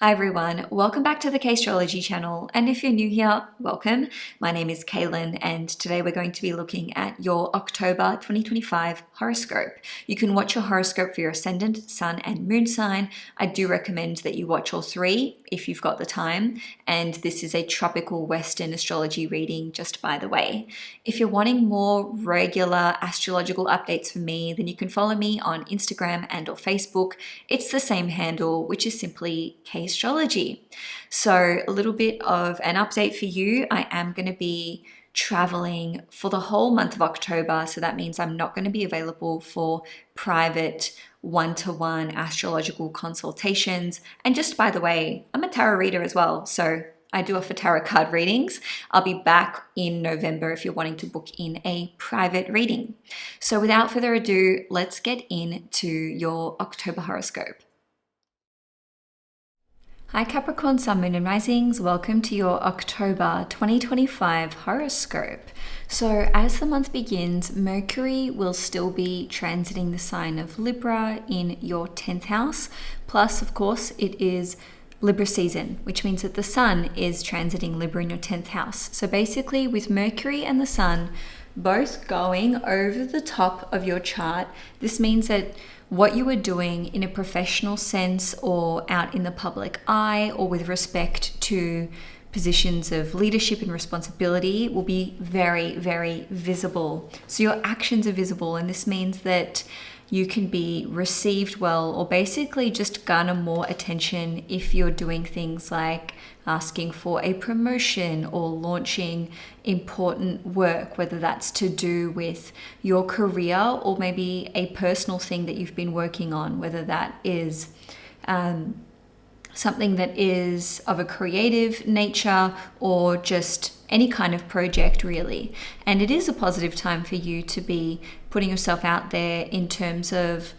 Hi everyone, welcome back to the Caistrology channel, and if you're new here, welcome. My name is Cailin, and today we're going to be looking at your October 2025 horoscope. You can watch your horoscope for your ascendant, sun, and moon sign. I do recommend that you watch all three if you've got the time, and this is a tropical Western astrology reading, just by the way. If you're wanting more regular astrological updates from me, then you can follow me on Instagram and or Facebook. It's the same handle, which is simply Caistrology. So a little bit of an update for you. I am going to be traveling for the whole month of October. So that means I'm not going to be available for private one-to-one astrological consultations. And just by the way, I'm a tarot reader as well. So I do offer tarot card readings. I'll be back in November if you're wanting to book in a private reading. So without further ado, let's get into your October horoscope. Hi Capricorn Sun, Moon and Risings, welcome to your October 2025 horoscope. So as the month begins, Mercury will still be transiting the sign of Libra in your 10th house. Plus, of course, it is Libra season, which means that the Sun is transiting Libra in your 10th house. So basically with Mercury and the Sun both going over the top of your chart, this means that what you are doing in a professional sense or out in the public eye or with respect to positions of leadership and responsibility will be very, very visible. So your actions are visible, and this means that you can be received well or basically just garner more attention if you're doing things like asking for a promotion or launching important work, whether that's to do with your career or maybe a personal thing that you've been working on, whether that is something that is of a creative nature or just any kind of project really. And it is a positive time for you to be putting yourself out there in terms of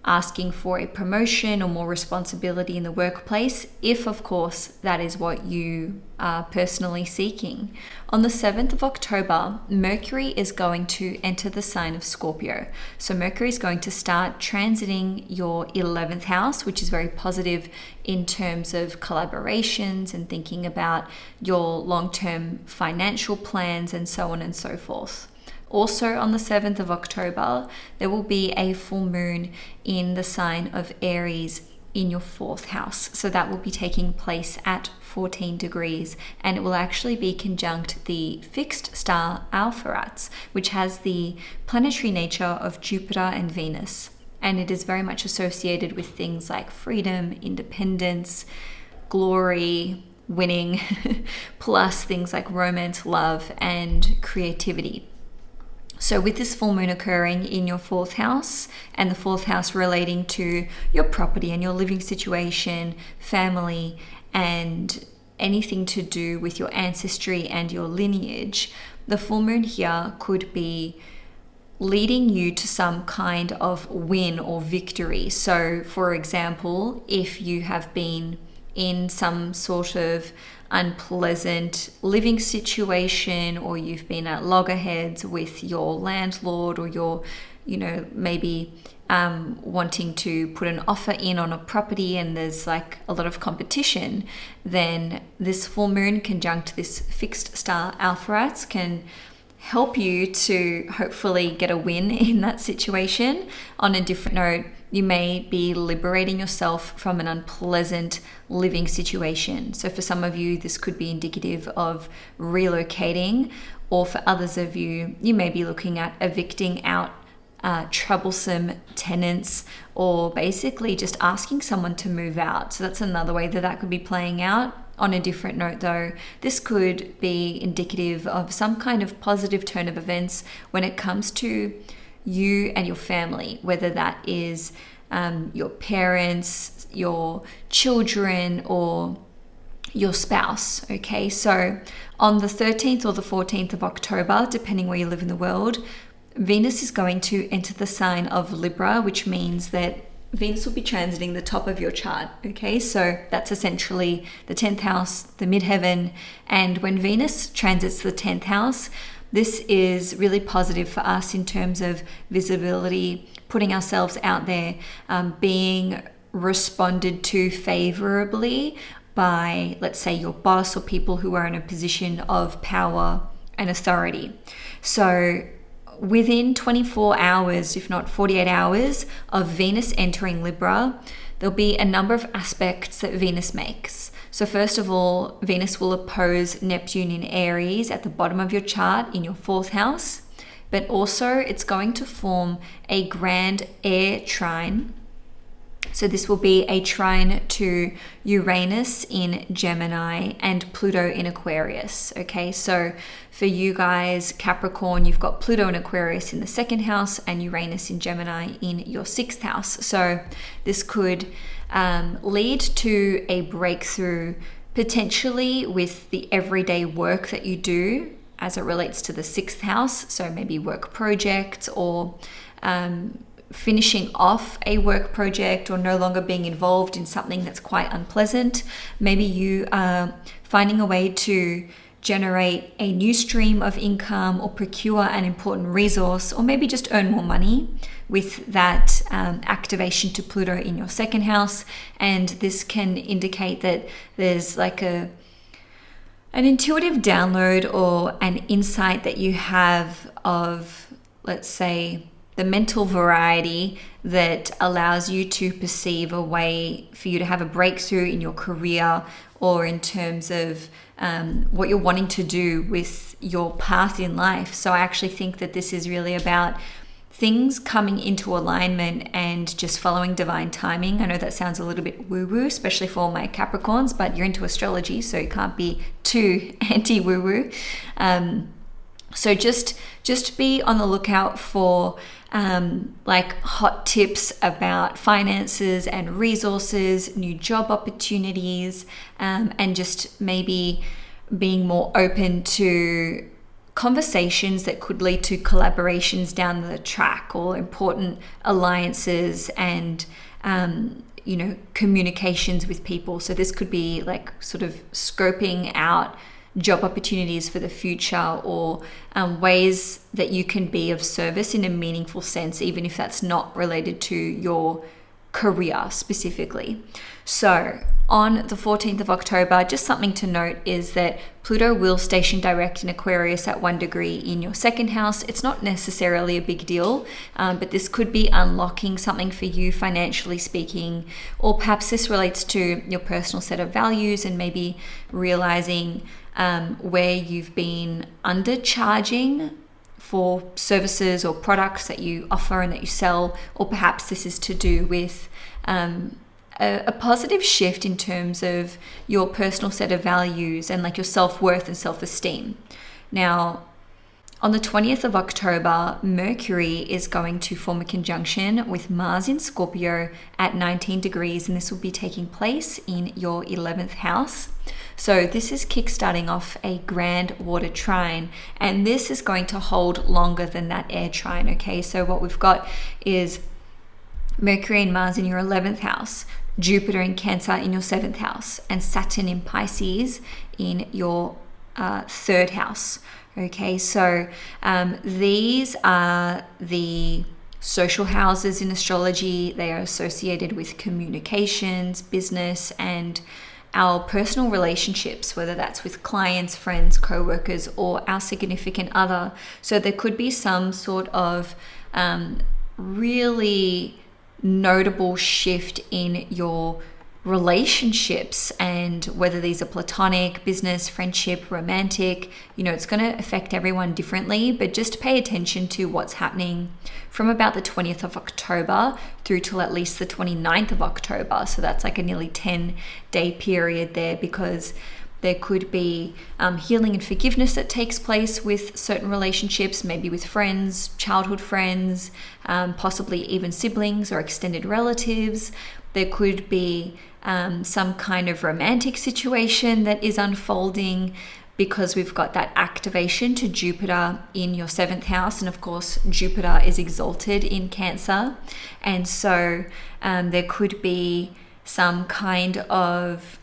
asking for a promotion or more responsibility in the workplace, if of course that is what you are personally seeking. On the 7th of October, Mercury is going to enter the sign of Scorpio. So Mercury is going to start transiting your 11th house, which is very positive in terms of collaborations and thinking about your long-term financial plans and so on and so forth. Also on the 7th of October, there will be a full moon in the sign of Aries in your 4th house. So that will be taking place at 14 degrees, and it will actually be conjunct the fixed star Alpheratz, which has the planetary nature of Jupiter and Venus. And it is very much associated with things like freedom, independence, glory, winning, plus things like romance, love, and creativity. So with this full moon occurring in your 4th house, and the 4th house relating to your property and your living situation, family, and anything to do with your ancestry and your lineage, the full moon here could be leading you to some kind of win or victory. So for example, if you have been in some sort of unpleasant living situation, or you've been at loggerheads with your landlord, or you're, maybe wanting to put an offer in on a property and there's like a lot of competition, then this full moon conjunct this fixed star Alpheratz can help you to hopefully get a win in that situation. On a different note, you may be liberating yourself from an unpleasant living situation. So for some of you, this could be indicative of relocating, or for others of you, you may be looking at evicting out troublesome tenants, or basically just asking someone to move out. So that's another way that could be playing out. On a different note though, this could be indicative of some kind of positive turn of events when it comes to you and your family, whether that is your parents, your children, or your spouse. Okay, so on the 13th or the 14th of October, depending where you live in the world, Venus is going to enter the sign of Libra, which means that Venus will be transiting the top of your chart. Okay, so that's essentially the 10th house, the midheaven. And when Venus transits the 10th house, this is really positive for us in terms of visibility, putting ourselves out there, being responded to favorably by, let's say, your boss or people who are in a position of power and authority. So within 24 hours, if not 48 hours of Venus entering Libra, there'll be a number of aspects that Venus makes. So first of all, Venus will oppose Neptune in Aries at the bottom of your chart in your 4th house, but also it's going to form a grand air trine. So this will be a trine to Uranus in Gemini and Pluto in Aquarius. Okay, so for you guys, Capricorn, you've got Pluto in Aquarius in the 2nd house and Uranus in Gemini in your 6th house. So this could lead to a breakthrough potentially with the everyday work that you do as it relates to the 6th house. So maybe work projects or finishing off a work project or no longer being involved in something that's quite unpleasant. Maybe you are finding a way to generate a new stream of income or procure an important resource, or maybe just earn more money with that activation to Pluto in your 2nd house. And this can indicate that there's like an intuitive download or an insight that you have of, let's say, the mental variety that allows you to perceive a way for you to have a breakthrough in your career or in terms of what you're wanting to do with your path in life. So I actually think that this is really about things coming into alignment and just following divine timing. I know that sounds a little bit woo-woo, especially for all my Capricorns, but you're into astrology, so you can't be too anti-woo-woo. So just be on the lookout for like hot tips about finances and resources, new job opportunities, and just maybe being more open to conversations that could lead to collaborations down the track or important alliances and communications with people. So this could be like sort of scoping out job opportunities for the future or ways that you can be of service in a meaningful sense, even if that's not related to your career specifically. So on the 14th of October, just something to note is that Pluto will station direct in Aquarius at 1 degree in your 2nd house. It's not necessarily a big deal, but this could be unlocking something for you financially speaking, or perhaps this relates to your personal set of values and maybe realizing where you've been undercharging for services or products that you offer and that you sell, or perhaps this is to do with a positive shift in terms of your personal set of values and like your self-worth and self-esteem. Now, on the 20th of October, Mercury is going to form a conjunction with Mars in Scorpio at 19 degrees, and this will be taking place in your 11th house. So this is kickstarting off a grand water trine, and this is going to hold longer than that air trine, okay? So what we've got is Mercury and Mars in your 11th house, Jupiter in Cancer in your 7th house, and Saturn in Pisces in your 3rd house. Okay, so these are the social houses in astrology. They are associated with communications, business, and our personal relationships, whether that's with clients, friends, co-workers, or our significant other. So there could be some sort of really notable shift in your relationships, and whether these are platonic, business, friendship, romantic, it's going to affect everyone differently, but just pay attention to what's happening from about the 20th of October through till at least the 29th of October. So that's like a nearly 10-day period there, because there could be healing and forgiveness that takes place with certain relationships, maybe with friends, childhood friends, possibly even siblings or extended relatives. There could be some kind of romantic situation that is unfolding because we've got that activation to Jupiter in your 7th house. And of course, Jupiter is exalted in Cancer. And so there could be some kind of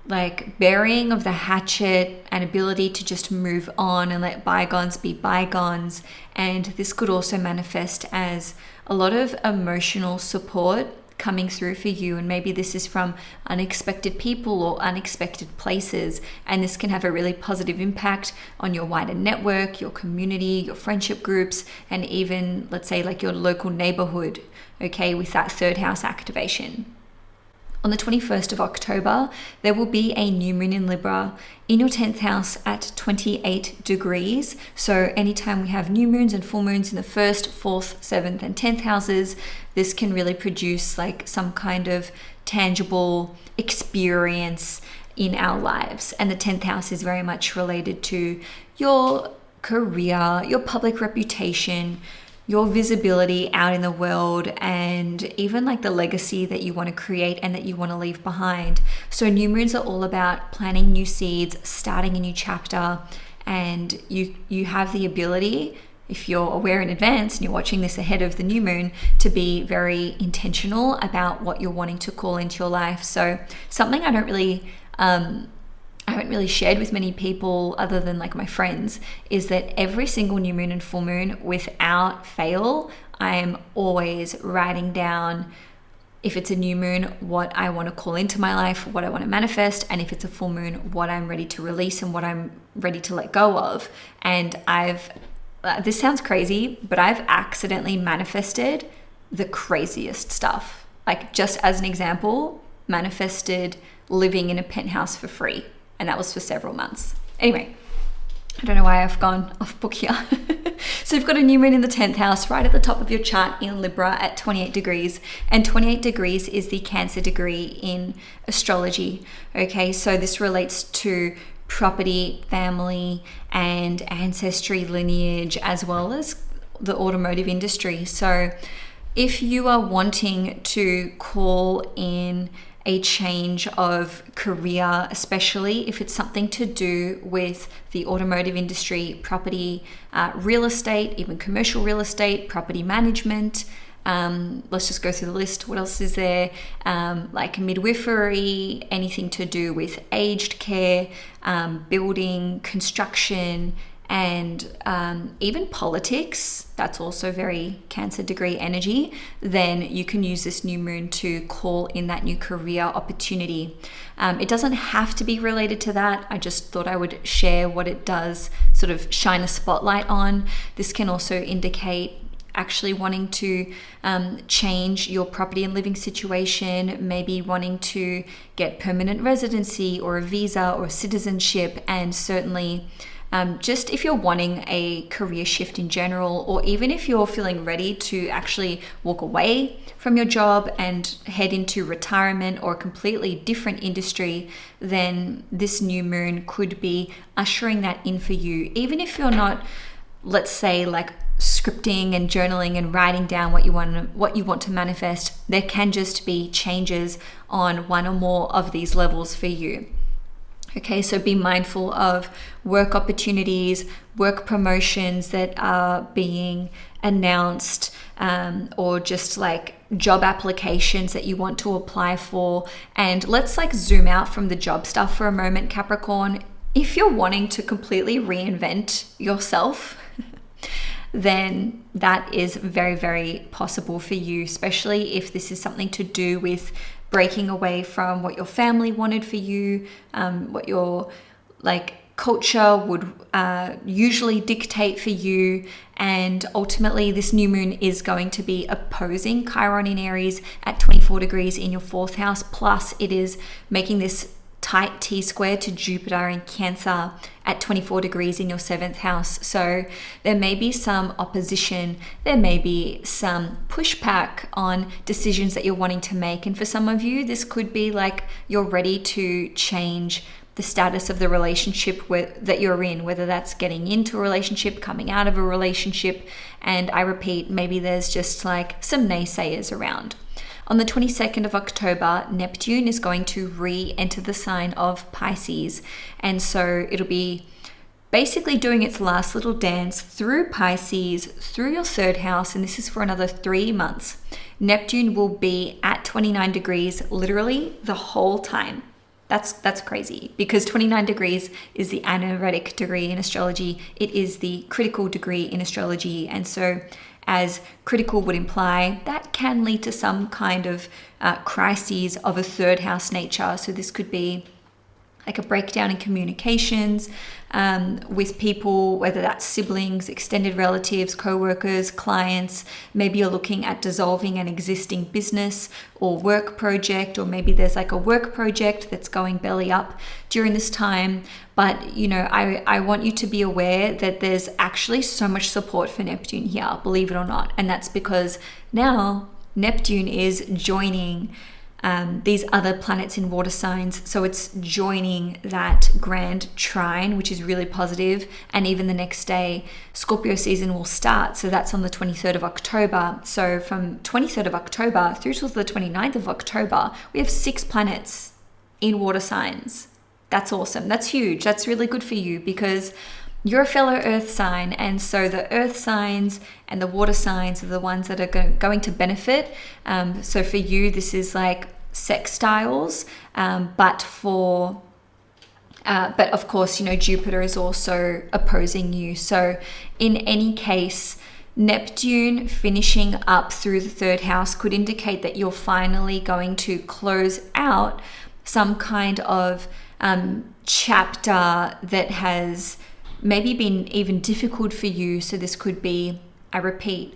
like burying of the hatchet and ability to just move on and let bygones be bygones. And this could also manifest as a lot of emotional support coming through for you. And maybe this is from unexpected people or unexpected places. And this can have a really positive impact on your wider network, your community, your friendship groups, and even, let's say, like your local neighborhood, okay, with that third house activation. On the 21st of October, there will be a new moon in Libra in your 10th house at 28 degrees. So anytime we have new moons and full moons in the 1st, 4th, 7th, and 10th houses, this can really produce like some kind of tangible experience in our lives. And the 10th house is very much related to your career, your public reputation, your visibility out in the world, and even like the legacy that you want to create and that you want to leave behind. So new moons are all about planting new seeds, starting a new chapter, and you have the ability, if you're aware in advance and you're watching this ahead of the new moon, to be very intentional about what you're wanting to call into your life. So something I haven't really shared with many people other than like my friends is that every single new moon and full moon, without fail, I'm always writing down, if it's a new moon, what I want to call into my life, what I want to manifest, and if it's a full moon, what I'm ready to release and what I'm ready to let go of. And this sounds crazy, but I've accidentally manifested the craziest stuff. Like, just as an example, manifested living in a penthouse for free. And that was for several months. Anyway, I don't know why I've gone off book here. So you've got a new moon in the 10th house right at the top of your chart in Libra at 28 degrees. And 28 degrees is the Cancer degree in astrology. Okay, so this relates to property, family, and ancestry, lineage, as well as the automotive industry. So if you are wanting to call in a change of career, especially if it's something to do with the automotive industry, property, real estate, even commercial real estate, property management. Let's just go through the list. What else is there? Like midwifery, anything to do with aged care, building, construction, and even politics. That's also very Cancer degree energy. Then you can use this new moon to call in that new career opportunity. It doesn't have to be related to that. I just thought I would share what it does sort of shine a spotlight on. This can also indicate actually wanting to change your property and living situation, maybe wanting to get permanent residency or a visa or citizenship, and certainly just if you're wanting a career shift in general, or even if you're feeling ready to actually walk away from your job and head into retirement or a completely different industry, then this new moon could be ushering that in for you. Even if you're not, let's say, like scripting and journaling and writing down what you want to manifest, there can just be changes on one or more of these levels for you. Okay, so be mindful of work opportunities, work promotions that are being announced, or just like job applications that you want to apply for. And let's like zoom out from the job stuff for a moment, Capricorn. If you're wanting to completely reinvent yourself, then that is very, very possible for you, especially if this is something to do with breaking away from what your family wanted for you, what your like culture would usually dictate for you. And ultimately this new moon is going to be opposing Chiron in Aries at 24 degrees in your 4th house, plus it is making this tight T-square to Jupiter in Cancer at 24 degrees in your 7th house. So there may be some opposition, there may be some pushback on decisions that you're wanting to make. And for some of you, this could be like you're ready to change the status of the relationship that you're in, whether that's getting into a relationship, coming out of a relationship. And I repeat, maybe there's just like some naysayers around. On the 22nd of October, Neptune is going to re-enter the sign of Pisces. And so it'll be basically doing its last little dance through Pisces, through your 3rd house, and this is for another 3 months. Neptune will be at 29 degrees literally the whole time. That's crazy, because 29 degrees is the anaretic degree in astrology. It is the critical degree in astrology. And so as critical would imply, that can lead to some kind of crises of a third house nature. So this could be like a breakdown in communications with people, whether that's siblings, extended relatives, co-workers, clients. Maybe you're looking at dissolving an existing business or work project, or maybe there's like a work project that's going belly up during this time. But, you know, I want you to be aware that there's actually so much support for Neptune here, believe it or not. And that's because now Neptune is joining these other planets in water signs. So it's joining that grand trine, which is really positive. And even the next day, Scorpio season will start. So that's on the 23rd of October. So from 23rd of October through till the 29th of October, we have 6 planets in water signs. That's awesome. That's huge. That's really good for you because you're a fellow earth sign, and so the earth signs and the water signs are the ones that are going to benefit. So for you, this is like sextiles, but of course, you know, Jupiter is also opposing you. So in any case, Neptune finishing up through the 3rd house could indicate that you're finally going to close out some kind of chapter that has maybe been even difficult for you. So this could be, I repeat,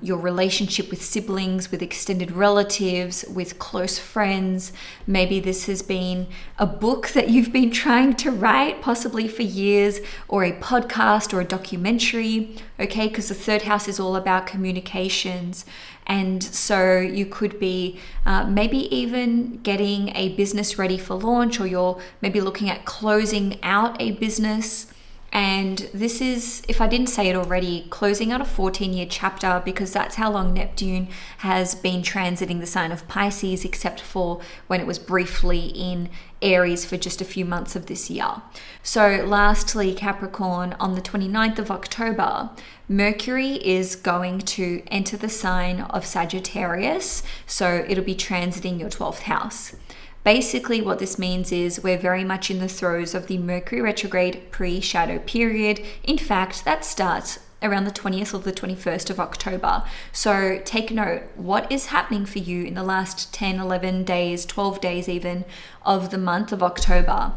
your relationship with siblings, with extended relatives, with close friends. Maybe this has been a book that you've been trying to write, possibly for years, or a podcast or a documentary, okay? Because the 3rd house is all about communications. And so you could be maybe even getting a business ready for launch, or you're maybe looking at closing out a business. And this is, if I didn't say it already, closing out a 14-year chapter, because that's how long Neptune has been transiting the sign of Pisces, except for when it was briefly in Aries for just a few months of this year. So lastly, Capricorn, on the 29th of October, Mercury is going to enter the sign of Sagittarius. So it'll be transiting your 12th house. Basically, what this means is we're very much in the throes of the Mercury retrograde pre-shadow period. In fact, that starts around the 20th or the 21st of October. So take note, what is happening for you in the last 10, 11 days, 12 days even of the month of October?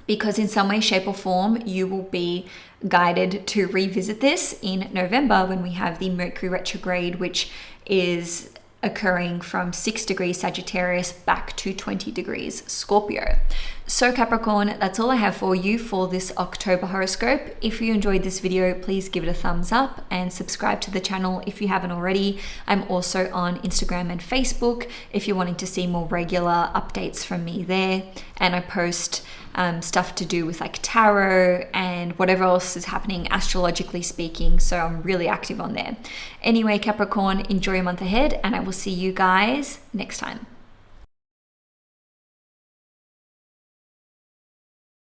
Because in some way, shape or form, you will be guided to revisit this in November when we have the Mercury retrograde, which is occurring from 6 degrees Sagittarius back to 20 degrees Scorpio. So Capricorn, that's all I have for you for this October horoscope. If you enjoyed this video, please give it a thumbs up and subscribe to the channel if you haven't already. I'm also on Instagram and Facebook if you're wanting to see more regular updates from me there. And I post stuff to do with like tarot and whatever else is happening astrologically speaking. So I'm really active on there. Anyway, Capricorn, enjoy your month ahead, and I will see you guys next time.